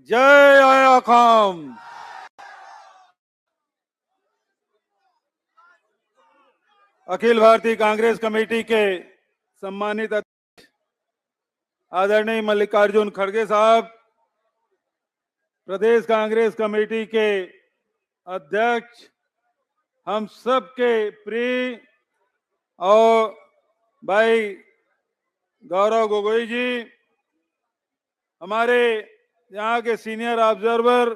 जय आया खाम। अखिल भारतीय कांग्रेस कमेटी के सम्मानित अध्यक्ष आदरणीय मल्लिकार्जुन खड़गे साहब, प्रदेश कांग्रेस कमेटी के अध्यक्ष, हम सब के प्रिय और भाई गौरव गोगोई जी, हमारे यहाँ के सीनियर ऑब्जर्वर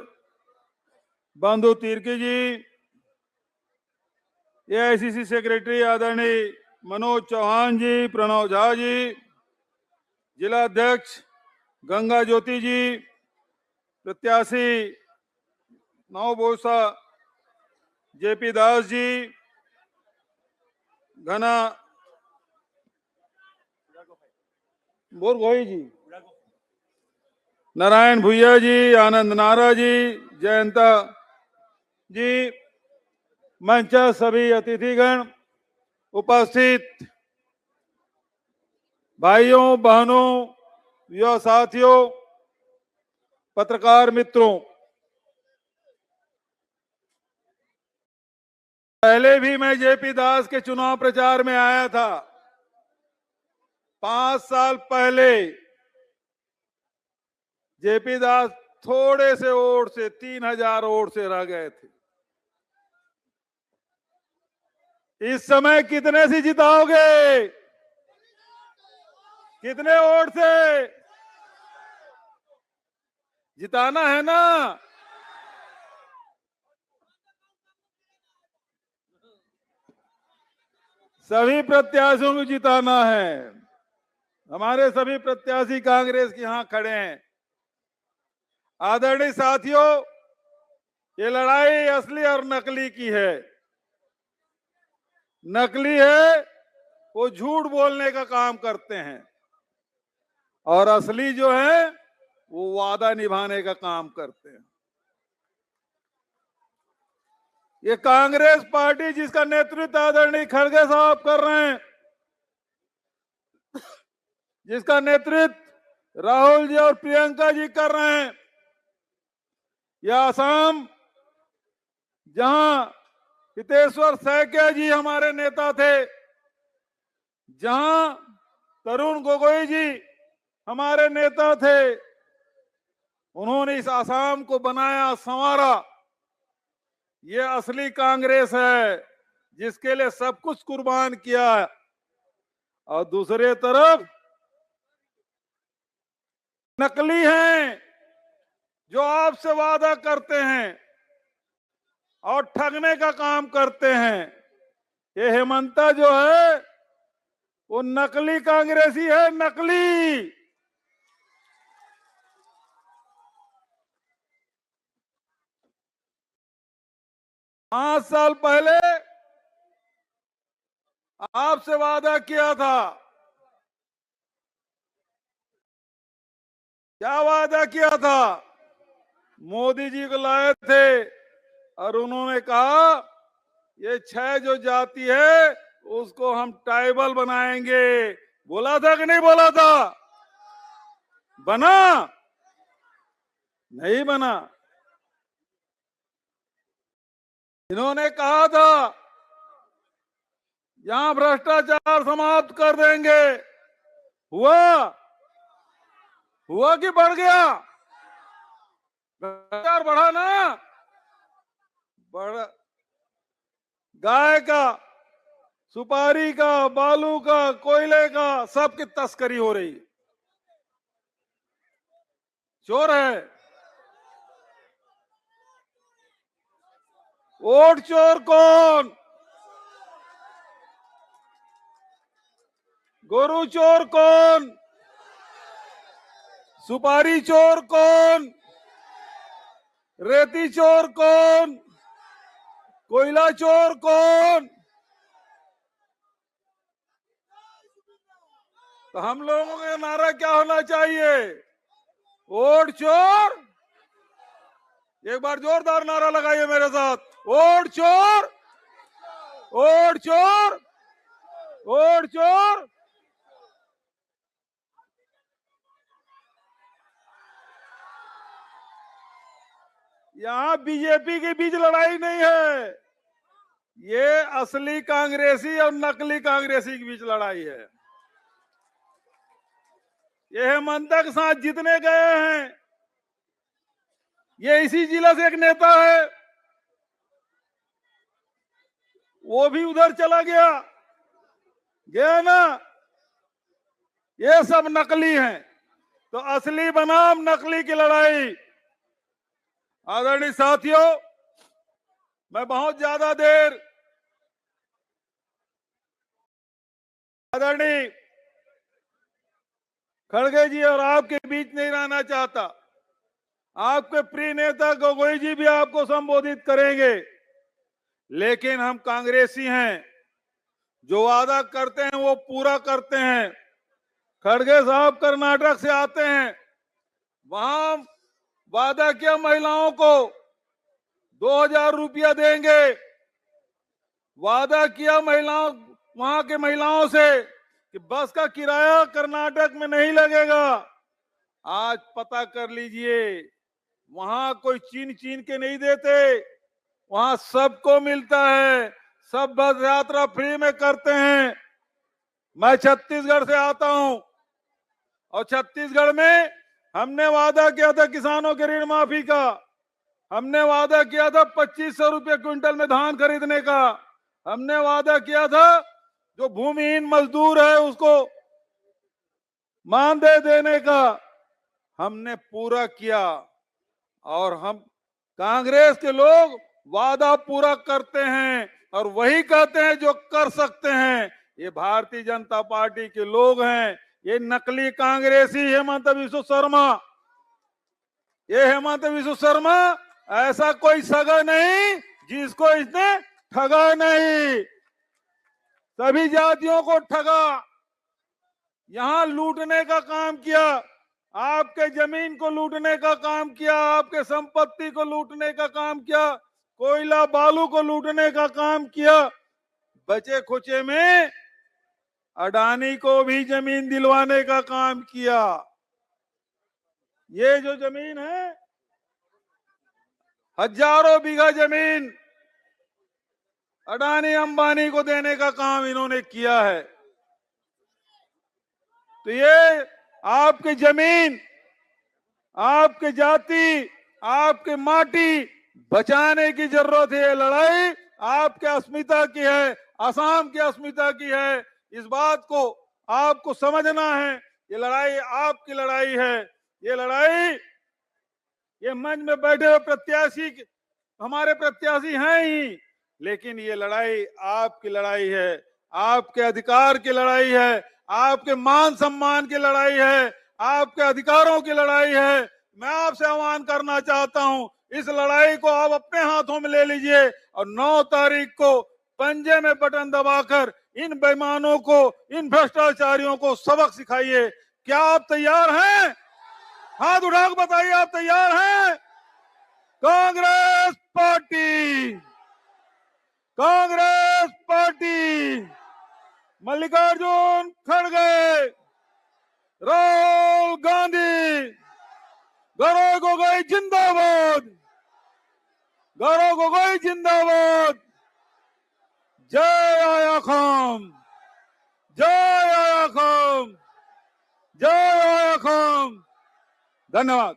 बंधु तिर्की जी, एआईसीसी सेक्रेटरी आदरणीय मनोज चौहान जी, प्रणव झा जी, जिला अध्यक्ष गंगा ज्योति जी, प्रत्याशी नवबोसा जेपी दास जी, घना बोरगोई जी, नारायण भुइया जी, आनंद नारा जी, जयंता जी, मंच सभी अतिथिगण, उपस्थित भाइयों बहनों, युवा साथियों, पत्रकार मित्रों, पहले भी मैं जेपी दास के चुनाव प्रचार में आया था। 5 साल पहले जेपी दास थोड़े से वोट से 3000 वोट से रह गए थे। इस समय कितने से जिताओगे? कितने वोट से जिताना है ना? सभी प्रत्याशियों को जिताना है। हमारे सभी प्रत्याशी कांग्रेस के यहां खड़े हैं। आदरणीय साथियों, ये लड़ाई असली और नकली की है। नकली है वो झूठ बोलने का काम करते हैं, और असली जो है वो वादा निभाने का काम करते हैं। ये कांग्रेस पार्टी जिसका नेतृत्व आदरणीय खड़गे साहब कर रहे हैं, जिसका नेतृत्व राहुल जी और प्रियंका जी कर रहे हैं, यह असम जहां हितेश्वर सैकिया जी हमारे नेता थे, जहां तरुण गोगोई जी हमारे नेता थे, उन्होंने इस असम को बनाया, संवारा। ये असली कांग्रेस है जिसके लिए सब कुछ कुर्बान किया। और दूसरे तरफ नकली हैं जो आपसे वादा करते हैं और ठगने का काम करते हैं। ये हेमंता जो है वो नकली कांग्रेसी है, नकली। पांच साल पहले आपसे वादा किया था। क्या वादा किया था? मोदी जी को लाए थे और उन्होंने कहा ये 6 जो जाति है उसको हम ट्राइबल बनाएंगे। बोला था कि नहीं बोला था? बना? नहीं बना। इन्होंने कहा था यहां भ्रष्टाचार समाप्त कर देंगे। हुआ? हुआ कि बढ़ गया? भ्रष्टाचार बढ़ा ना? बढ़ा। गाय का, सुपारी का, बालू का, कोयले का, सबकी तस्करी हो रही है। चोर है। वोट चोर कौन? गोरू चोर कौन? सुपारी चोर कौन? रेती चोर कौन? कोयला चोर कौन? तो हम लोगों का नारा क्या होना चाहिए? वोट चोर। एक बार जोरदार नारा लगाइए मेरे साथ, वोट चोर, वोट चोर, वोट चोर। यहां बीजेपी के बीच लड़ाई नहीं है, ये असली कांग्रेसी और नकली कांग्रेसी के बीच लड़ाई है। ये हेमंत के साथ जितने गए हैं, ये इसी जिला से एक नेता है, वो भी उधर चला गया ना। ये सब नकली हैं, तो असली बनाम नकली की लड़ाई। आदरणीय साथियों, मैं बहुत ज्यादा देर आदरणीय खड़गे जी और आपके बीच नहीं रहना चाहता। आपके प्रिय नेता गोगोई जी भी आपको संबोधित करेंगे, लेकिन हम कांग्रेसी हैं, जो वादा करते हैं वो पूरा करते हैं। खड़गे साहब कर्नाटक से आते हैं, वहां वादा किया महिलाओं को 2000 रुपया देंगे, वादा किया महिलाओं वहां के महिलाओं से कि बस का किराया कर्नाटक में नहीं लगेगा। आज पता कर लीजिए, वहां कोई चीन चीन के नहीं देते, वहां सबको मिलता है, सब बस यात्रा फ्री में करते हैं। मैं छत्तीसगढ़ से आता हूं और छत्तीसगढ़ में हमने वादा किया था किसानों के ऋण माफी का, हमने वादा किया था 2500 रुपये क्विंटल में धान खरीदने का, हमने वादा किया था जो भूमिहीन मजदूर है उसको मानदेय देने का, हमने पूरा किया। और हम कांग्रेस के लोग वादा पूरा करते हैं और वही कहते हैं जो कर सकते हैं। ये भारतीय जनता पार्टी के लोग हैं, ये नकली कांग्रेसी हेमंत बिस्व शर्मा, ये हेमंत बिस्व शर्मा ऐसा कोई सगा नहीं जिसको इसने ठगा नहीं, सभी जातियों को ठगा, यहां लूटने का काम किया, आपके जमीन को लूटने का काम किया, आपके संपत्ति को लूटने का काम किया, कोयला बालू को लूटने का काम किया। बचे खुचे में अडानी को भी जमीन दिलवाने का काम किया। ये जो जमीन है, हजारों बीघा जमीन अडानी अंबानी को देने का काम इन्होंने किया है। तो ये आपकी जमीन, आपकी जाति, आपकी माटी बचाने की जरूरत है। लड़ाई आपके अस्मिता की है, असम की अस्मिता की है। इस बात को आपको समझना है, ये लड़ाई आपकी लड़ाई है। ये लड़ाई, ये मंच में बैठे हुए प्रत्याशी हमारे प्रत्याशी हैं ही, लेकिन ये लड़ाई आपकी लड़ाई है, आपके अधिकार की लड़ाई है, आपके मान सम्मान की लड़ाई है, आपके अधिकारों की लड़ाई है। मैं आपसे आह्वान करना चाहता हूं, इस लड़ाई को आप अपने हाथों में ले लीजिए और 9 तारीख को पंजे में बटन दबाकर इन बेईमानों को, इन भ्रष्टाचारियों को सबक सिखाइए। क्या आप तैयार हैं? हाथ उठाकर बताइए, आप तैयार हैं? कांग्रेस पार्टी, कांग्रेस पार्टी, मल्लिकार्जुन खड़गे, राहुल गांधी, गौरव गोगोई जिंदाबाद, गौरव गोगोई जिंदाबाद। जय आया खाम, जय आया खाम, जय आया खाम। धन्यवाद।